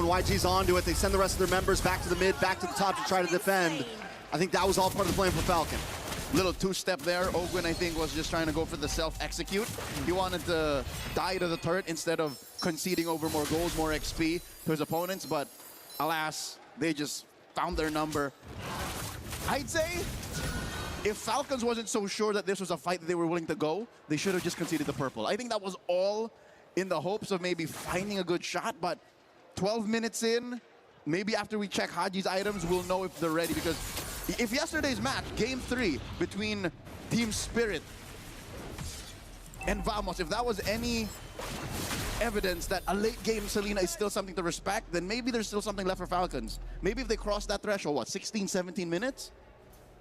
YG's onto it. They send the rest of their members back to the mid, back to the top to try to defend. I think that was all part of the plan for Falcon. Little two-step there. Ogwin, I think, was just trying to go for the self-execute. He wanted to die to the turret instead of conceding over more goals, more XP to his opponents. But alas, they just found their number. I'd say if Falcons wasn't so sure that this was a fight that they were willing to go, they should have just conceded the purple. I think that was all in the hopes of maybe finding a good shot, but 12 minutes in, maybe after we check Haji's items, we'll know if they're ready. Because if yesterday's match, Game 3, between Team Spirit and Vamos, if that was any evidence that a late game Selena is still something to respect, then maybe there's still something left for Falcons. Maybe if they cross that threshold, what, 16, 17 minutes?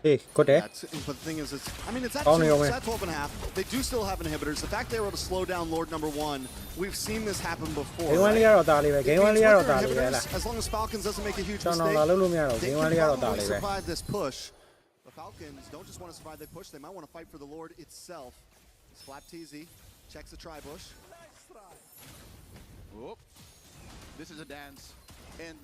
Hey, good day. But the thing is, it's at 12 and a half. They do still have inhibitors. The fact they were able to slow down Lord number 1, we've seen this happen before. Right? As long as Falcons doesn't make a huge mistake, they can probably survive this push. The Falcons don't just want to survive the push, they might want to fight for the Lord itself. Slap TZ, checks the tri-bush. Whoop. This is a dance. And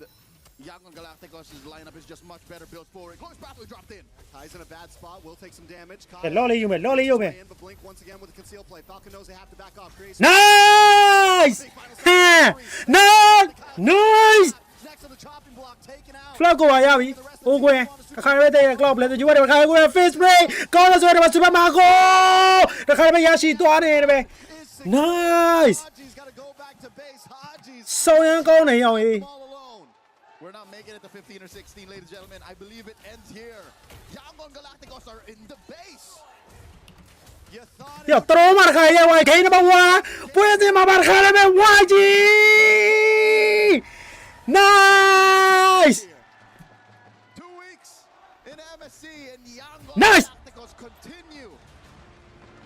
Yangon Galacticos' lineup is just much better built for it. Close battle dropped in. Kai's in a bad spot, will take some damage. Lolly, But Blink once again with a concealed play. Falcon knows they have to back off. Nice! Nice! Next on the chopping block, taken out. Flaco ရပြီ။ Ogwin တစ်ခါတည်းတဲ့ Cloud လည်းယူရတယ်တစ်ခါတည်း Face break ကောင်းလို့ဆိုတော့ Super Marco တစ်ခါတည်းရရှိသွားတယ်တဲ့ Nice! Haji's got to go back to base. Haji's ဆောင်းရမ်းကောင်းနေရောင်ကြီး all alone. We're not making it to 15 or 16, ladies and gentlemen. I believe it ends here. Yangon Galacticos are in the base. You thought ရတော်မှာတစ်ခါရဲ Game number 1ပွဲစဉ်မှာပါတစ်ခါတည်း YG Nice! 2 weeks in MSC and Yangon Nice! Galacticos continue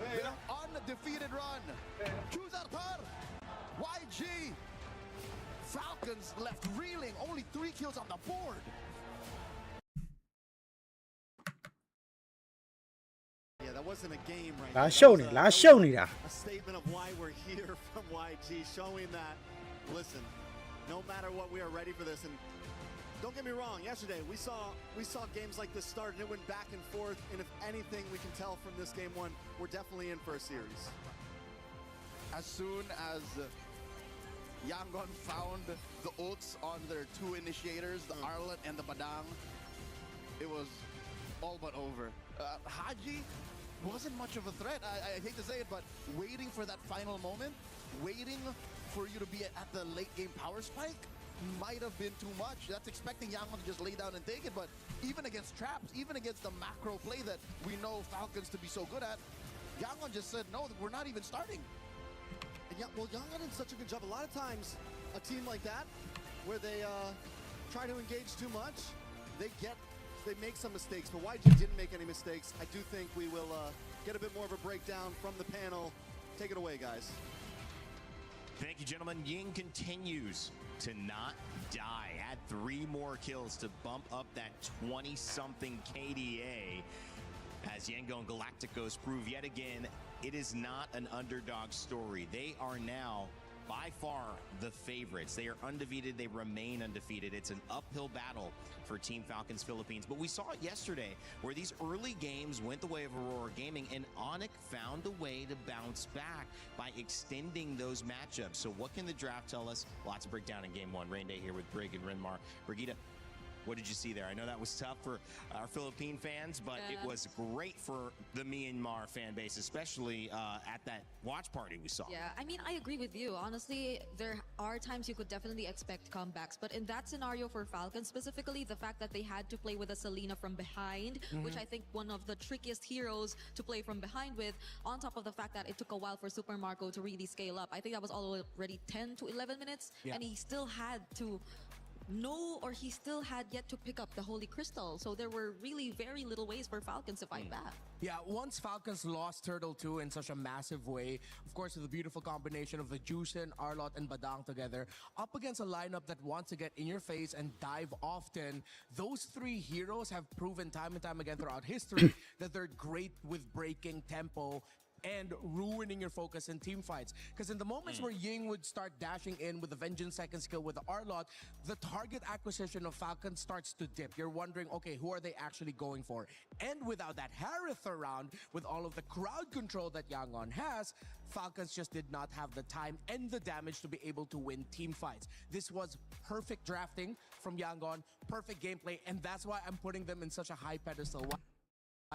their undefeated run. Choose out par. YG Falcons left reeling. Only 3 kills on the board. Yeah, that wasn't a game right လာ there. ရှုပ်နေလာရှုပ်နေတာ A statement of why we're here from YG, showing that, listen, no matter what, we are ready for this. And don't get me wrong, yesterday we saw games like this start and it went back and forth. And if anything we can tell from this game 1, we're definitely in for a series. As soon as Yangon found the ults on their 2 initiators, the Arlet and the Badang, it was all but over. Haji wasn't much of a threat. I hate to say it, but waiting for that final moment, waiting for you to be at the late game power spike might have been too much. That's expecting Yangon to just lay down and take it, but even against traps, even against the macro play that we know Falcons to be so good at, Yangon just said, no, we're not even starting. And yeah, well, Yangon did such a good job. A lot of times, a team like that, where they try to engage too much, they make some mistakes. But YG didn't make any mistakes. I do think we will get a bit more of a breakdown from the panel. Take it away, guys. Thank you, gentlemen. Ying continues to not die. Had 3 more kills to bump up that 20-something KDA. As Yangon Galacticos prove yet again, it is not an underdog story. They are now by far the favorites. They are undefeated. They remain undefeated. It's an uphill battle for Team Falcons Philippines. But we saw it yesterday where these early games went the way of Aurora Gaming, and Onyx found a way to bounce back by extending those matchups. So what can the draft tell us? Lots of breakdown in Game 1. Rain Day here with Brig and Renmar. Brigitte, what did you see there? I know that was tough for our Philippine fans, but it was great for the Myanmar fan base, especially at that watch party we saw. Yeah, I mean, I agree with you. Honestly, there are times you could definitely expect comebacks, but in that scenario for Falcons specifically, the fact that they had to play with a Selena from behind, which I think one of the trickiest heroes to play from behind with, on top of the fact that it took a while for Super Marco to really scale up. I think that was already 10 to 11 minutes, and he still had to he still had yet to pick up the Holy Crystal. So there were really very little ways for Falcons to fight back. Yeah, once Falcons lost Turtle 2 in such a massive way, of course, with the beautiful combination of the Juicen, Arlot, and Badang together, up against a lineup that wants to get in your face and dive often, those 3 heroes have proven time and time again throughout history that they're great with breaking tempo and ruining your focus in team fights. Because in the moments where Ying would start dashing in with the Vengeance second skill with the Arlot, the target acquisition of Falcon starts to dip. You're wondering, okay, who are they actually going for? And without that Harith around, with all of the crowd control that Yangon has, Falcons just did not have the time and the damage to be able to win team fights. This was perfect drafting from Yangon, perfect gameplay, and that's why I'm putting them in such a high pedestal.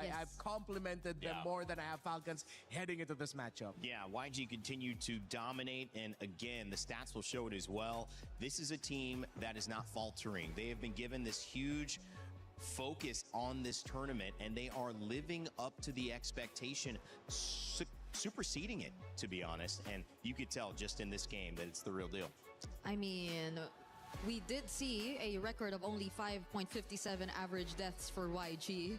Yes. I've complimented them more than I have Falcons heading into this matchup. Yeah, YG continued to dominate, and again, the stats will show it as well. This is a team that is not faltering. They have been given this huge focus on this tournament, and they are living up to the expectation, superseding it, to be honest. And you could tell just in this game that it's the real deal. I mean, we did see a record of only 5.57 average deaths for YG.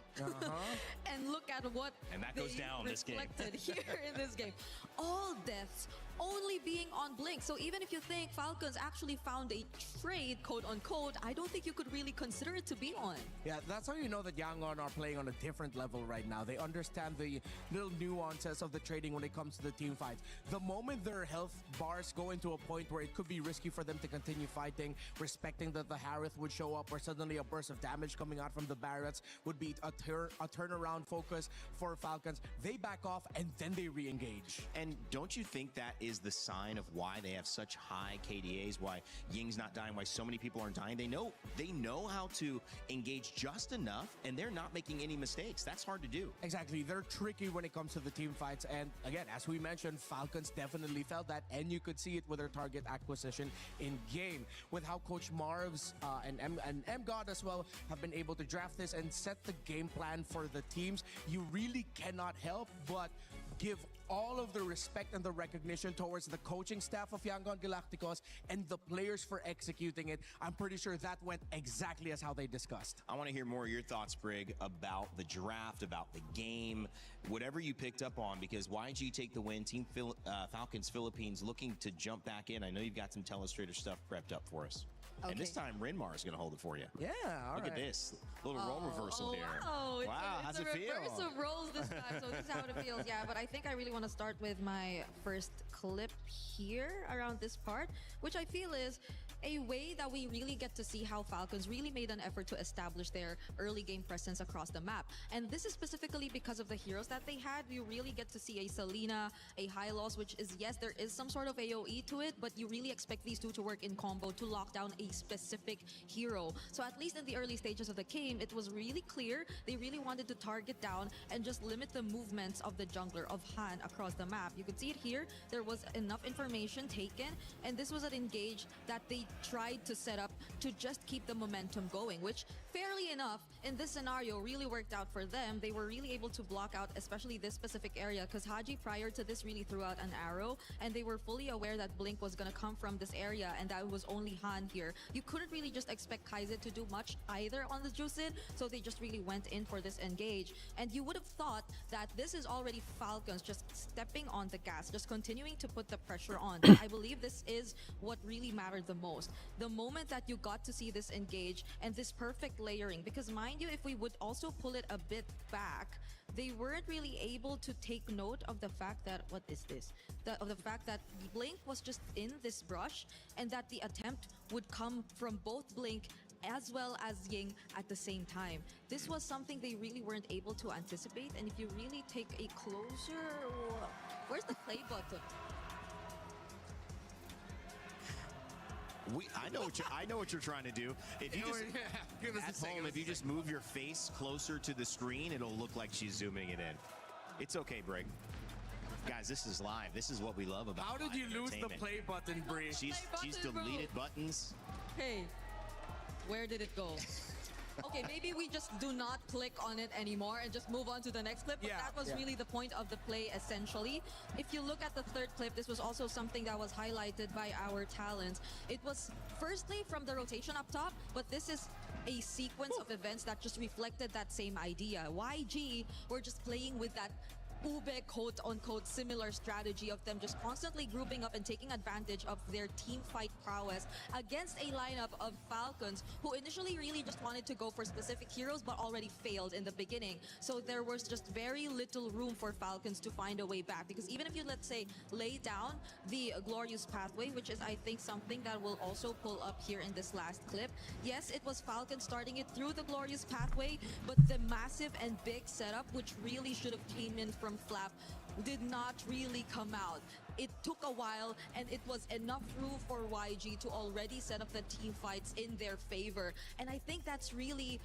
And look at what And that goes they down this game. reflected here in this game. All deaths only being on Blink. So even if you think Falcons actually found a trade, quote unquote, I don't think you could really consider it to be on. Yeah, that's how you know that Yangon are playing on a different level right now. They understand the little nuances of the trading when it comes to the team fights. The moment their health bars go into a point where it could be risky for them to continue fighting, respecting that the Harith would show up, or suddenly a burst of damage coming out from the Barretts would be a turnaround focus for Falcons, they back off and then they re-engage. And don't you think that is the sign of why they have such high KDAs, why Ying's not dying, why so many people aren't dying? They know how to engage just enough, and they're not making any mistakes. That's hard to do. Exactly. They're tricky when it comes to the team fights. And again, as we mentioned, Falcons definitely felt that, and you could see it with their target acquisition in game. With how Coach Marv's and MGod as well have been able to draft this and set the game plan for the teams, you really cannot help but give all of the respect and the recognition towards the coaching staff of Yangon Galacticos and the players for executing it. I'm pretty sure that went exactly as how they discussed. I want to hear more of your thoughts, Brig, about the draft, about the game, whatever you picked up on, because YG take the win. Team Falcons Philippines looking to jump back in. I know you've got some Telestrator stuff prepped up for us. Okay. And this time, Rinmar is going to hold it for you. Yeah, all Look right. at this. Little role reversal here. Wow, Wow, how's it's it a feel? reverse of roles this time, so this is how it feels. Yeah, but I think I really want to start with my first clip here around this part, which I feel is a way that we really get to see how Falcons really made an effort to establish their early game presence across the map. And this is specifically because of the heroes that they had. You really get to see a Selena, a Hylos, which is, yes, there is some sort of AoE to it, but you really expect these two to work in combo to lock down a specific hero. So at least in the early stages of the game, it was really clear they really wanted to target down and just limit the movements of the jungler, of Han, across the map. You could see it here. There was enough information taken, and this was an engage that they tried to set up to just keep the momentum going, which fairly enough in this scenario really worked out for them. They were really able to block out especially this specific area, because Haji prior to this really threw out an arrow, and they were fully aware that Blink was going to come from this area and that was only Han here. You couldn't really just expect Kaiser to do much either on the Jusin, so they just really went in for this engage. And you would have thought that this is already Falcons just stepping on the gas, just continuing to put the pressure on. But I believe this is what really mattered the most. The moment that you got to see this engage and this perfect layering, because mind you, if we would also pull it a bit back, they weren't really able to take note of the fact that, what is this? Of the fact that Blink was just in this brush, and that the attempt would come from both Blink as well as Ying at the same time. This was something they really weren't able to anticipate, and if you really take a closer... Where's the play button? I know what you're trying to do. If you just Give us a at second, home, let's if you just move your face closer to the screen, it'll look like she's zooming it in. It's okay, Brig. Guys, this is live. This is what we love about How did live you lose the entertainment. play button, Bree? She's Play button, bro. deleted buttons. Hey, where did it go? Okay, maybe we just do not click on it anymore and just move on to the next clip. But Yeah, that was yeah. really the point of the play, essentially. If you look at the third clip, this was also something that was highlighted by our talents. It was firstly from the rotation up top, but this is a sequence of events that just reflected that same idea. YG were just playing with that ube quote-unquote similar strategy of them just constantly grouping up and taking advantage of their team fight prowess against a lineup of Falcons who initially really just wanted to go for specific heroes but already failed in the beginning. So there was just very little room for Falcons to find a way back, because even if you, let's say, lay down the glorious pathway, which is I think something that will also pull up here in this last clip. Yes, it was Falcon starting it through the glorious pathway, but the massive and big setup, which really should have came in from Flap, did not really come out. It took a while, and it was enough room for YG to already set up the team fights in their favor. And I think that's really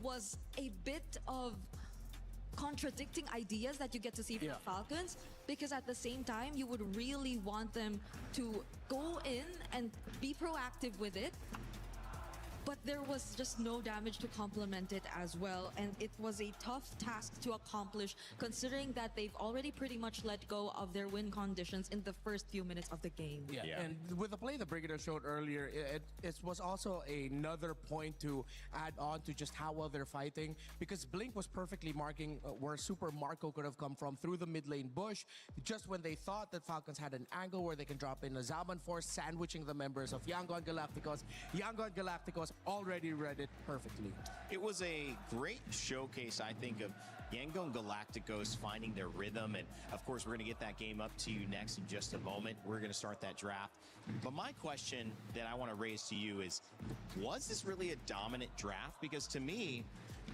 was a bit of contradicting ideas that you get to see from the Falcons, because at the same time you would really want them to go in and be proactive with it, but there was just no damage to complement it as well, and it was a tough task to accomplish considering that they've already pretty much let go of their win conditions in the first few minutes of the game. Yeah. And with the play the Brigadier showed earlier, it was also another point to add on to just how well they're fighting, because Blink was perfectly marking where Super Marco could have come from through the mid lane bush, just when they thought that Falcons had an angle where they can drop in a Zaman Force, sandwiching the members of Yangon Galacticos. Yangon Galacticos already read it perfectly. It was a great showcase, I think, of Yangon Galacticos finding their rhythm. And of course, we're going to get that game up to you next in just a moment. We're going to start that draft. But my question that I want to raise to you is, was this really a dominant draft? Because to me,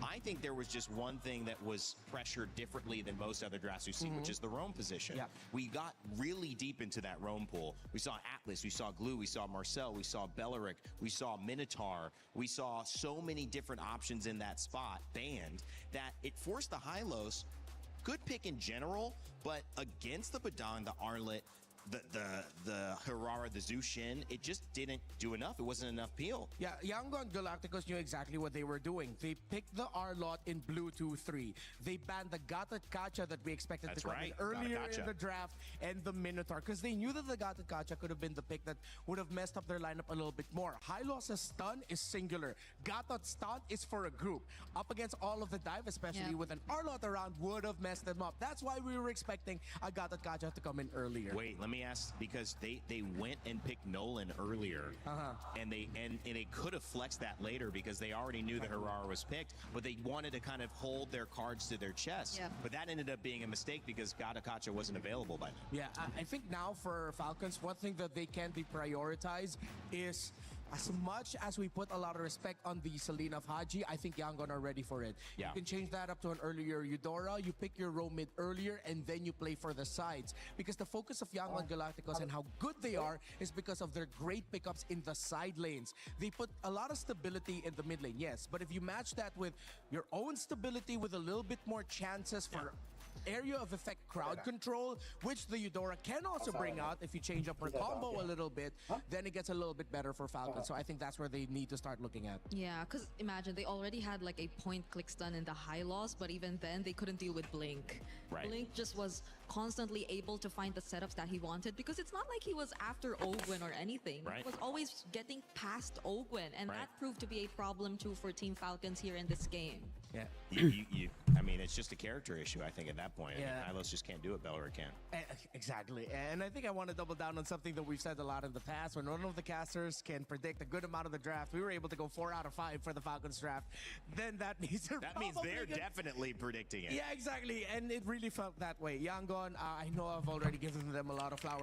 I think there was just one thing that was pressured differently than most other drafts we've seen, which is the roam position. Yeah. We got really deep into that roam pool. We saw Atlas, we saw Glue, we saw Marcel, we saw Belleric, we saw Minotaur. We saw so many different options in that spot banned that it forced the Hylos. Good pick in general, but against the Badang, the Arlet, the Harara, the Zushin, it just didn't do enough. It wasn't enough peel. Yeah, Yangon Galacticos knew exactly what they were doing. They picked the R-Lot in blue 2-3. They banned the Gata Kacha that we expected That's to come right, in earlier Gata Kacha. in the draft, and the Minotaur, because they knew that the Gata Kacha could have been the pick that would have messed up their lineup a little bit more. Hylos' stun is singular. Gata's stun is for a group. Up against all of the dive, especially with an R-Lot around, would have messed them up. That's why we were expecting a Gata Kacha to come in earlier. Wait, let me ask, because they went and picked Nolan earlier, and they could have flexed that later because they already knew the Harara was picked, but they wanted to kind of hold their cards to their chest. Yeah. But that ended up being a mistake because Gata Kacha wasn't available by then. Yeah, I think now for Falcons, one thing that they can be prioritized is, as much as we put a lot of respect on the Selena of Haji, I think Yangon are ready for it. Yeah. You can change that up to an earlier Eudora. You pick your roam mid earlier, and then you play for the sides. Because the focus of Yangon Galacticos and how good they are is because of their great pickups in the side lanes. They put a lot of stability in the mid lane, yes. But if you match that with your own stability with a little bit more chances for area of effect crowd control, which the Eudora can also bring out if you change up her combo a little bit, then it gets a little bit better for Falcon. So I think that's where they need to start looking at. Yeah, because imagine they already had like a point click stun in the high loss, but even then they couldn't deal with Blink. Right. Blink just was constantly able to find the setups that he wanted, because it's not like he was after Ogwin or anything. Right. He was always getting past Ogwin, and that proved to be a problem too for Team Falcons here in this game. Yeah. I mean, it's just a character issue, I think, at that point. Yeah. I mean, Hylos just can't do it. Belleric can. Exactly. And I think I want to double down on something that we've said a lot in the past. When one of the casters can predict a good amount of the draft, we were able to go 4 out of 5 for the Falcons draft. Then that means That means they're definitely predicting it. Yeah, exactly. And it really felt that way. Yangon, I know I've already given them a lot of flowers